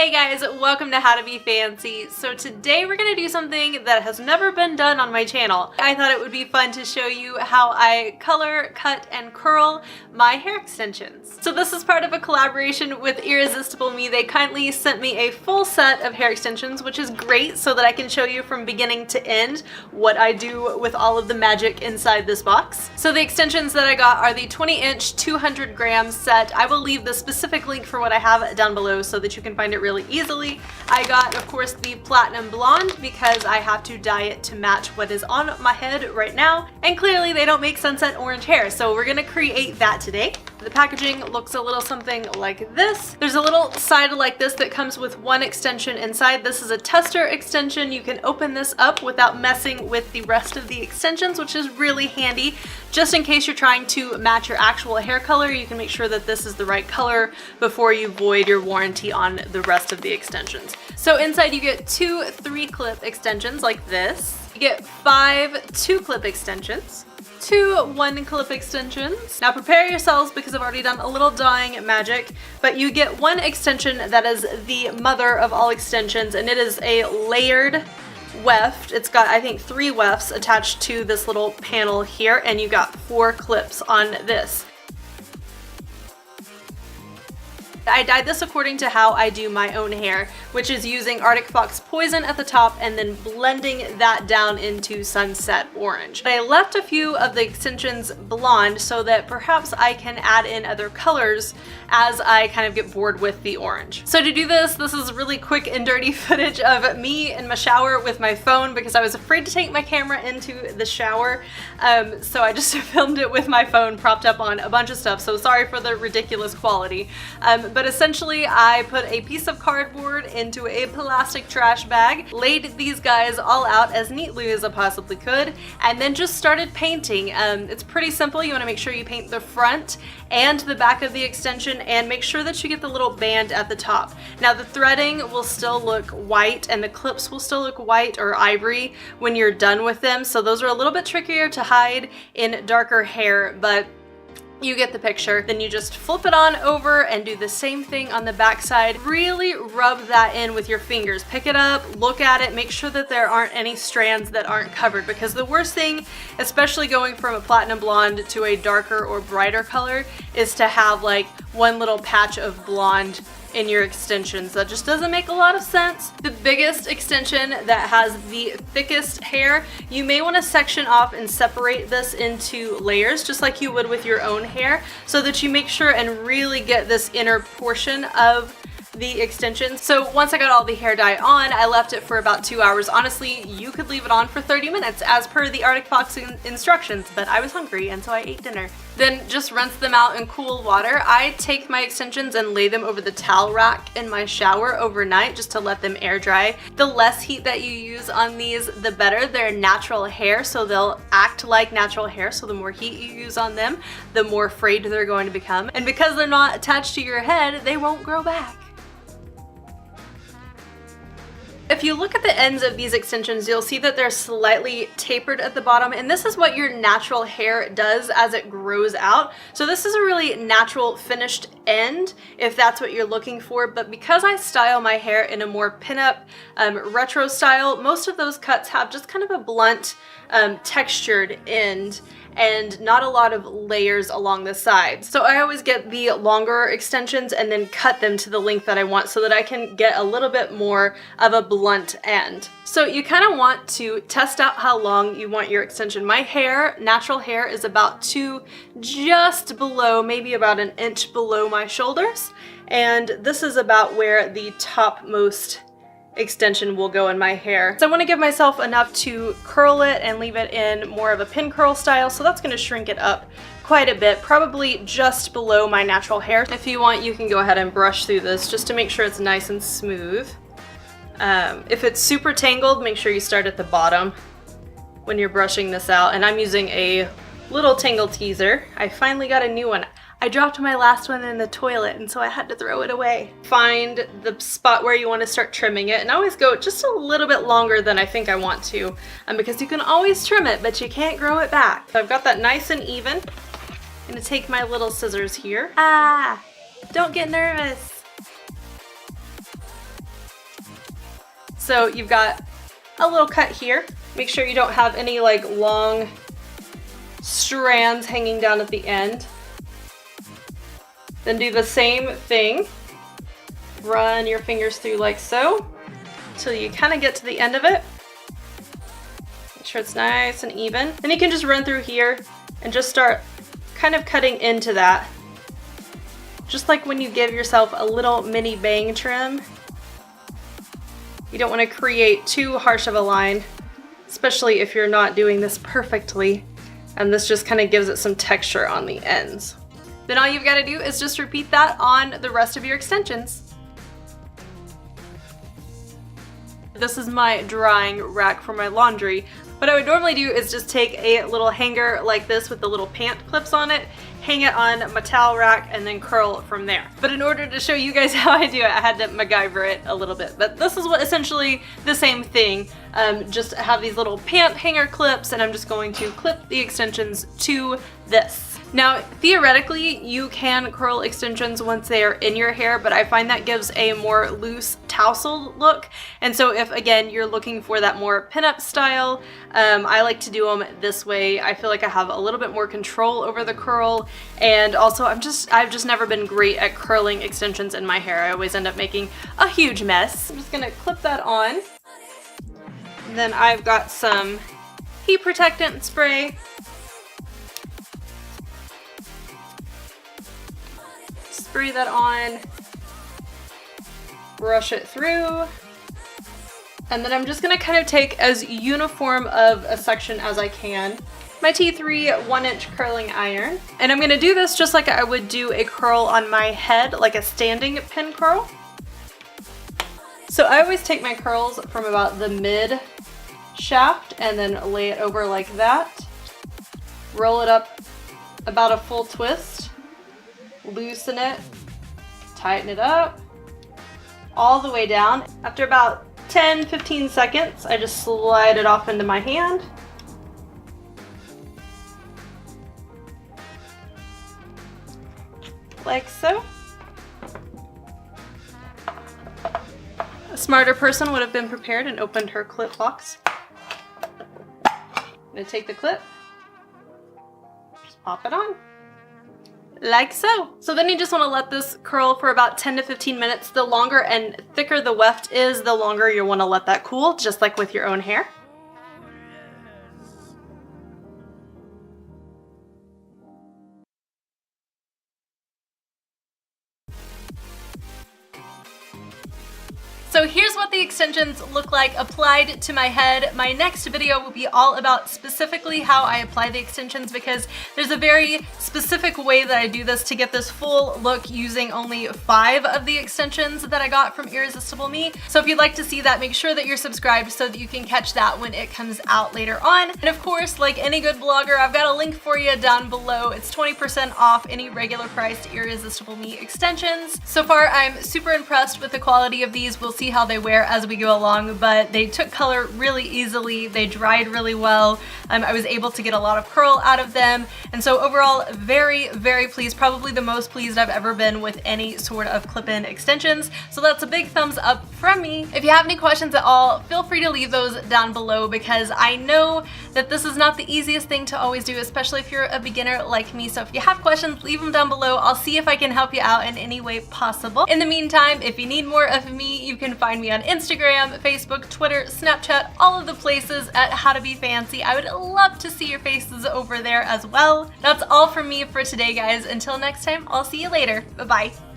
Hey guys, welcome to How to Be Fancy. So today we're gonna do something that has never been done on my channel. I thought it would be fun to show you how I color, cut, and curl my hair extensions. So this is part of a collaboration with Irresistible Me. They kindly sent me a full set of hair extensions, which is great so that I can show you from beginning to end what I do with all of the magic inside this box. So the extensions that I got are the 20-inch 200-gram set. I will leave the specific link for what I have down below so that you can find it really easily. I got, of course, the platinum blonde because I have to dye it to match what is on my head right now, and clearly they don't make sunset orange hair, so we're gonna create that today. The packaging looks a little something like this. There's a little side like this that comes with one extension inside. This is a tester extension. You can open this up without messing with the rest of the extensions, which is really handy. Just in case you're trying to match your actual hair color, you can make sure that this is the right color before you void your warranty on the rest of the extensions. So inside you get two 3-clip extensions like this. You get 5 2-clip extensions. 2 1-clip extensions. Now prepare yourselves because I've already done a little dyeing magic, but you get one extension that is the mother of all extensions, and it is a layered weft. It's got, I think, 3 wefts attached to this little panel here, and you got 4 clips on this. I dyed this according to how I do my own hair, which is using Arctic Fox Poison at the top and then blending that down into Sunset Orange. I left a few of the extensions blonde so that perhaps I can add in other colors as I kind of get bored with the orange. So to do this, this is really quick and dirty footage of me in my shower with my phone because I was afraid to take my camera into the shower. So I just filmed it with my phone propped up on a bunch of stuff. So sorry for the ridiculous quality. But essentially I put a piece of cardboard into a plastic trash bag, laid these guys all out as neatly as I possibly could, and then just started painting. It's pretty simple. You want to make sure you paint the front and the back of the extension and make sure that you get the little band at the top. Now the threading will still look white and the clips will still look white or ivory when you're done with them, so those are a little bit trickier to hide in darker hair, but you get the picture. Then you just flip it on over and do the same thing on the back side. Really rub that in with your fingers. Pick it up, look at it, make sure that there aren't any strands that aren't covered, because the worst thing, especially going from a platinum blonde to a darker or brighter color, is to have like one little patch of blonde in your extensions. That just doesn't make a lot of sense. The biggest extension that has the thickest hair, you may want to section off and separate this into layers just like you would with your own hair, so that you make sure and really get this inner portion of the extension. So once I got all the hair dye on, I left it for about 2 hours. Honestly, you could leave it on for 30 minutes as per the Arctic Fox instructions, but I was hungry and so I ate dinner. Then just rinse them out in cool water. I take my extensions and lay them over the towel rack in my shower overnight just to let them air dry. The less heat that you use on these, the better. They're natural hair, so they'll act like natural hair, so the more heat you use on them, the more frayed they're going to become. And because they're not attached to your head, they won't grow back. If you look at the ends of these extensions, you'll see that they're slightly tapered at the bottom, and this is what your natural hair does as it grows out. So this is a really natural finished end if that's what you're looking for, but because I style my hair in a more pinup retro style, most of those cuts have just kind of a blunt textured end and not a lot of layers along the sides. So I always get the longer extensions and then cut them to the length that I want so that I can get a little bit more of a blunt end. So you kind of want to test out how long you want your extension. My hair, natural hair, is about just below, maybe about an inch below my shoulders, and this is about where the topmost extension will go in my hair. So I want to give myself enough to curl it and leave it in more of a pin curl style, so that's going to shrink it up quite a bit, probably just below my natural hair. If you want, you can go ahead and brush through this just to make sure it's nice and smooth. If it's super tangled, make sure you start at the bottom when you're brushing this out, and I'm using a little tangle teaser. I finally got a new one. I dropped my last one in the toilet, and so I had to throw it away. Find the spot where you want to start trimming it, and I always go just a little bit longer than I think I want to, because you can always trim it, but you can't grow it back. So I've got that nice and even. I'm gonna take my little scissors here. Don't get nervous. So you've got a little cut here. Make sure you don't have any like long strands hanging down at the end. Then do the same thing. Run your fingers through like so, until you kind of get to the end of it. Make sure it's nice and even. Then you can just run through here and just start kind of cutting into that. Just like when you give yourself a little mini bang trim. You don't want to create too harsh of a line, especially if you're not doing this perfectly. And this just kind of gives it some texture on the ends. Then all you've got to do is just repeat that on the rest of your extensions. This is my drying rack for my laundry. What I would normally do is just take a little hanger like this with the little pant clips on it, hang it on my towel rack, and then curl from there. But in order to show you guys how I do it, I had to MacGyver it a little bit. But this is what essentially the same thing. Just have these little pant hanger clips, and I'm just going to clip the extensions to this. Now, theoretically, you can curl extensions once they are in your hair, but I find that gives a more loose tousle look. And so if, again, you're looking for that more pinup style, I like to do them this way. I feel like I have a little bit more control over the curl. And also, I've just never been great at curling extensions in my hair. I always end up making a huge mess. I'm just gonna clip that on. And then I've got some heat protectant spray. Spray that on, brush it through, and then I'm just gonna kind of take as uniform of a section as I can. My T3 1-inch curling iron, and I'm gonna do this just like I would do a curl on my head, like a standing pin curl. So I always take my curls from about the mid shaft and then lay it over like that, roll it up about a full twist, loosen it, tighten it up, all the way down. After about 10-15 seconds, I just slide it off into my hand. Like so. A smarter person would have been prepared and opened her clip box. I'm gonna take the clip, just pop it on. Like so. So then you just want to let this curl for about 10 to 15 minutes. The longer and thicker the weft is, the longer you want to let that cool, just like with your own hair. So here's what the extensions look like applied to my head. My next video will be all about specifically how I apply the extensions, because there's a very specific way that I do this to get this full look using only 5 of the extensions that I got from Irresistible Me. So if you'd like to see that, make sure that you're subscribed so that you can catch that when it comes out later on. And of course, like any good blogger, I've got a link for you down below. It's 20% off any regular priced Irresistible Me extensions. So far, I'm super impressed with the quality of these. We'll see how they wear as we go along, but they took color really easily. They dried really well. I was able to get a lot of curl out of them. And so overall, very, very pleased. Probably the most pleased I've ever been with any sort of clip-in extensions. So that's a big thumbs up from me. If you have any questions at all, feel free to leave those down below, because I know that this is not the easiest thing to always do, especially if you're a beginner like me. So if you have questions, leave them down below. I'll see if I can help you out in any way possible. In the meantime, if you need more of me, you can find me on Instagram, Facebook, Twitter, Snapchat, all of the places at How to Be Fancy. I would love to see your faces over there as well. That's all from me for today, guys. Until next time, I'll see you later. Bye-bye.